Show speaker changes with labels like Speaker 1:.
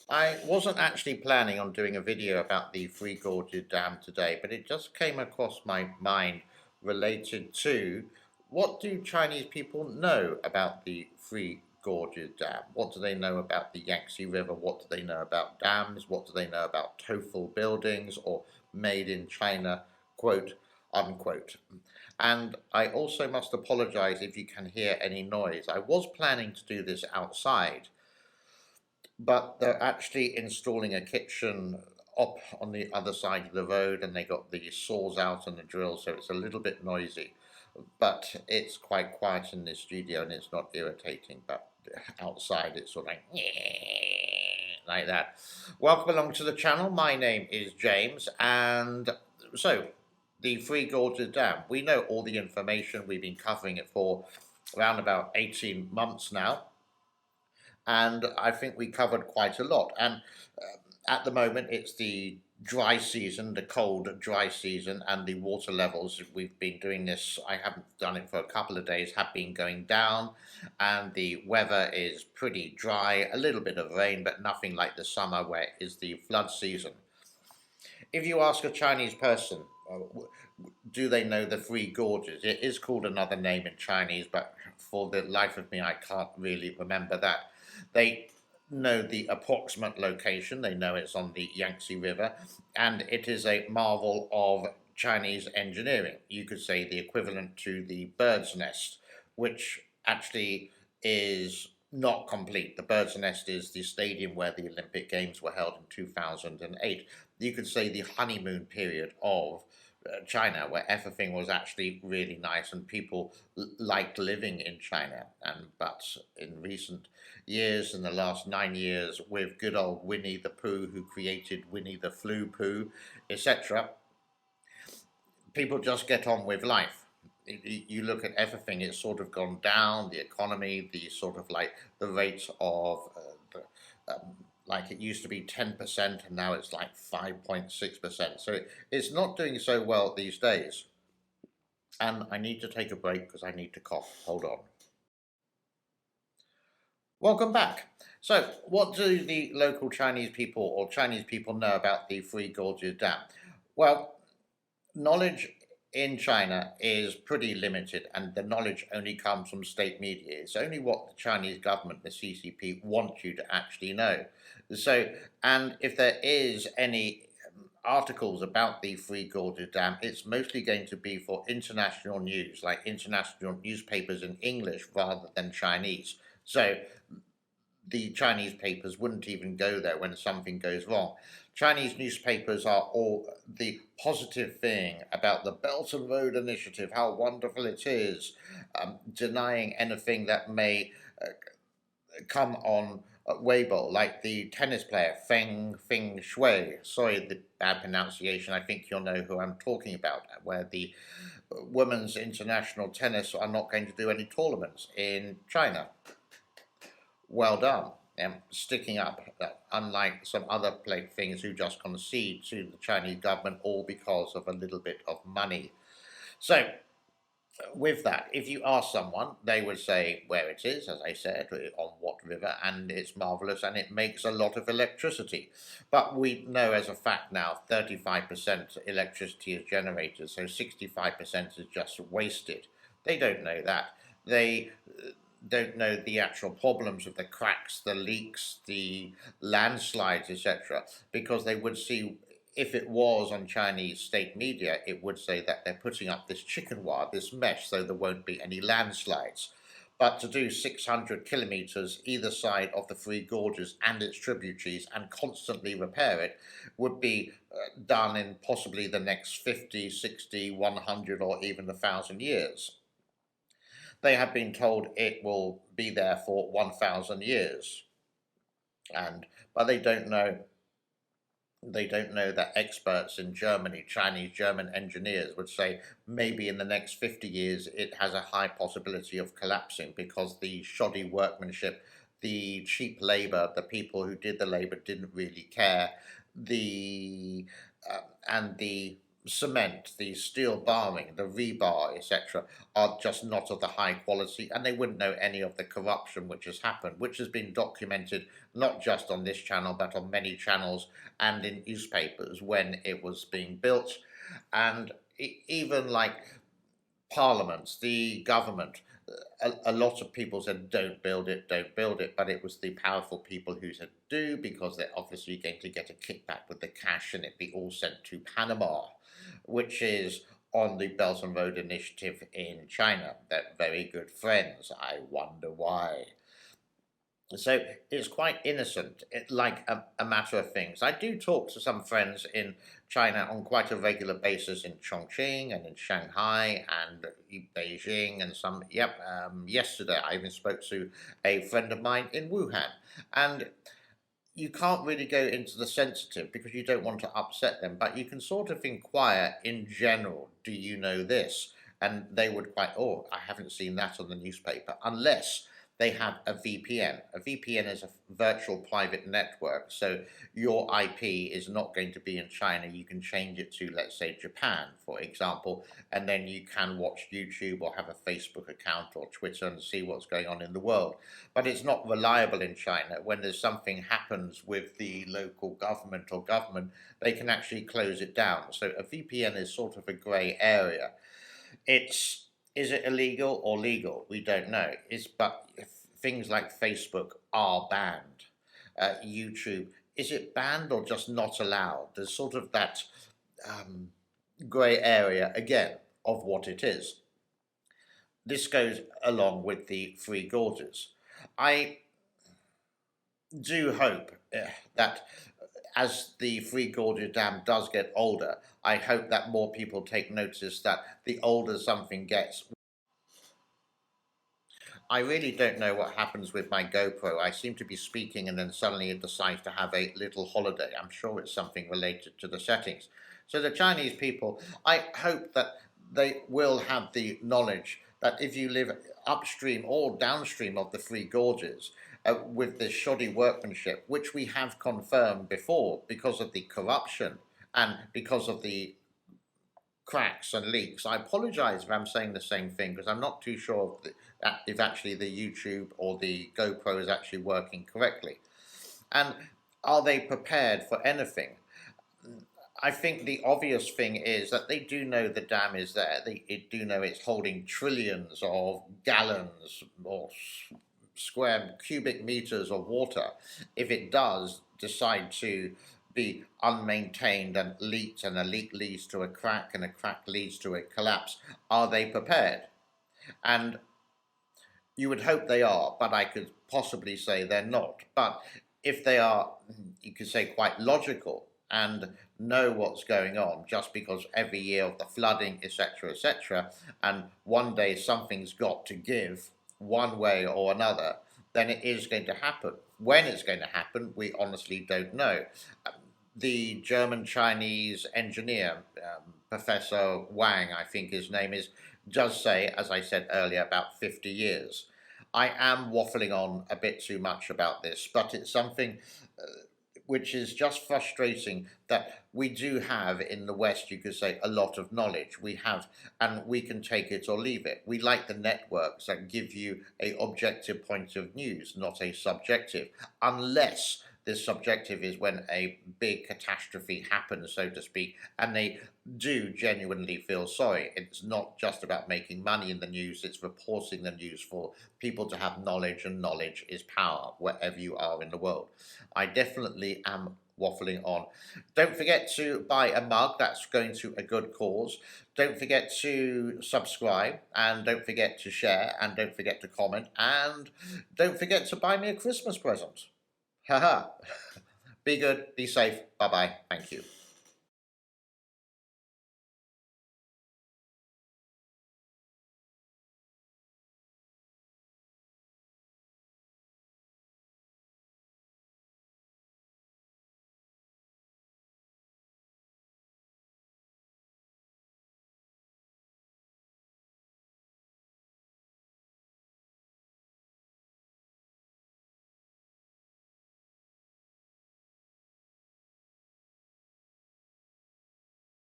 Speaker 1: I wasn't actually planning on doing a video about the Three Gorges Dam today, but it just came across my mind related to what do Chinese people know about the Three Gorges Dam? What do they know about the Yangtze River? What do they know about dams? What do they know about TOEFL buildings or made in China, quote unquote? And I also must apologize if you can hear any noise. I was planning to do this outside, but they're actually installing a kitchen up on the other side of the road, and they got the saws out and the drill, so it's a little bit noisy. But it's quite quiet in the studio and it's not irritating, but outside it's sort of like that. Welcome along to the channel. My name is James, and so the Three Gorges Dam. We know all the information. We've been covering it for around about 18 months now, and I think we covered quite a lot. And at the moment, it's the dry season, the cold dry season, and the water levels. We've been doing this, I haven't done it for a couple of days, have been going down, and the weather is pretty dry, a little bit of rain, but nothing like the summer where it is the flood season. If you ask a Chinese person, do they know the Three Gorges? It is called another name in Chinese, but for the life of me, I can't really remember that. They know the approximate location. They know it's on the Yangtze River, and it is a marvel of Chinese engineering. You could say the equivalent to the bird's nest, which actually is not complete. The bird's nest is the stadium where the Olympic Games were held in 2008. You could say the honeymoon period of China, where everything was actually really nice and people liked living in China. And but in recent years, in the last 9 years, with good old Winnie the Pooh, who created Winnie the Flu Pooh, etc., people just get on with life. You look at everything; it's sort of gone down. The economy, the sort of like the rate of like it used to be 10%, and now it's like 5.6%. So it's not doing so well these days. And I need to take a break because I need to cough. Hold on. Welcome back. So, what do the local Chinese people or Chinese people know about the Three Gorges Dam? Well, knowledge in China is pretty limited, and the knowledge only comes from state media. It's only what the Chinese government, the CCP, want you to actually know. So, and if there is any articles about the Three Gorges Dam, it's mostly going to be for international news, like international newspapers in English rather than Chinese. So the Chinese papers wouldn't even go there when something goes wrong. Chinese newspapers are all the positive thing about the Belt and Road Initiative, how wonderful it is, denying anything that may come on Weibo, like the tennis player Feng Shui. Sorry, the bad pronunciation. I think you'll know who I'm talking about, where the women's international tennis are not going to do any tournaments in China. Well done. Sticking up, unlike some other things who just concede to the Chinese government, all because of a little bit of money. So, with that, if you ask someone, they would say where it is, as I said, on what river, and it's marvelous and it makes a lot of electricity. But we know as a fact now 35% electricity is generated, so 65% is just wasted. They don't know that. They don't know the actual problems of the cracks, the leaks, the landslides, etc., because they would see, if it was on Chinese state media, it would say that they're putting up this chicken wire, this mesh, so there won't be any landslides. But to do 600 kilometers either side of the Three Gorges and its tributaries and constantly repair it would be done in possibly the next 50, 60, 100, or even 1,000 years. They have been told it will be there for 1,000 years. But they don't know that experts in Germany, Chinese German engineers, would say maybe in the next 50 years it has a high possibility of collapsing because the shoddy workmanship, the cheap labor, the people who did the labor didn't really care, the and the cement, the steel barring, the rebar, etc., are just not of the high quality, and they wouldn't know any of the corruption which has happened, which has been documented not just on this channel but on many channels and in newspapers when it was being built, and even like parliaments, the government. A lot of people said, don't build it, but it was the powerful people who said do, because they're obviously going to get a kickback with the cash and it be all sent to Panama, which is on the Belt and Road Initiative in China. They're very good friends. I wonder why. So it's quite innocent, like a matter of things. I do talk to some friends in China on quite a regular basis in Chongqing and in Shanghai and Beijing and some. Yep, yesterday I even spoke to a friend of mine in Wuhan, and you can't really go into the sensitive because you don't want to upset them, but you can sort of inquire in general, do you know this? And they would quite, oh, I haven't seen that on the newspaper, unless they have a VPN. A VPN is a virtual private network, so your IP is not going to be in China. You can change it to, let's say, Japan, for example, and then you can watch YouTube or have a Facebook account or Twitter and see what's going on in the world. But it's not reliable in China. When there's something happens with the local government or government, they can actually close it down. So a VPN is sort of a grey area. Is it illegal or legal? We don't know. But things like Facebook are banned. YouTube, is it banned or just not allowed? There's sort of that grey area again of what it is. This goes along with the Three Gorges. I do hope that as the Three Gorges Dam does get older, I hope that more people take notice that the older something gets. I really don't know what happens with my GoPro. I seem to be speaking and then suddenly it decides to have a little holiday. I'm sure it's something related to the settings. So the Chinese people, I hope that they will have the knowledge that if you live upstream or downstream of the Three Gorges, with this shoddy workmanship, which we have confirmed before because of the corruption and because of the cracks and leaks. I apologize if I'm saying the same thing because I'm not too sure if actually the YouTube or the GoPro is actually working correctly. And are they prepared for anything? I think the obvious thing is that they do know the dam is there. They do know it's holding trillions of gallons or square cubic meters of water. If it does decide to be unmaintained and leaked, and a leak leads to a crack and a crack leads to a collapse, are they prepared? And you would hope they are, but I could possibly say they're not. But if they are, you could say, quite logical and know what's going on, just because every year of the flooding, etc., and one day something's got to give one way or another, then it is going to happen. When it's going to happen, we honestly don't know. The German-Chinese engineer, Professor Wang, I think his name is, does say, as I said earlier, about 50 years. I am waffling on a bit too much about this, but it's something which is just frustrating that we do have in the West, you could say, a lot of knowledge. We have, and we can take it or leave it. We like the networks that give you a objective point of news, not a subjective, unless this subjective is when a big catastrophe happens, so to speak, and they do genuinely feel sorry. It's not just about making money in the news, it's reporting the news for people to have knowledge, and knowledge is power wherever you are in the world. I definitely am waffling on. Don't forget to buy a mug, that's going to a good cause. Don't forget to subscribe, and don't forget to share, and don't forget to comment, and don't forget to buy me a Christmas present. Haha. Be good, be safe, bye bye, thank you.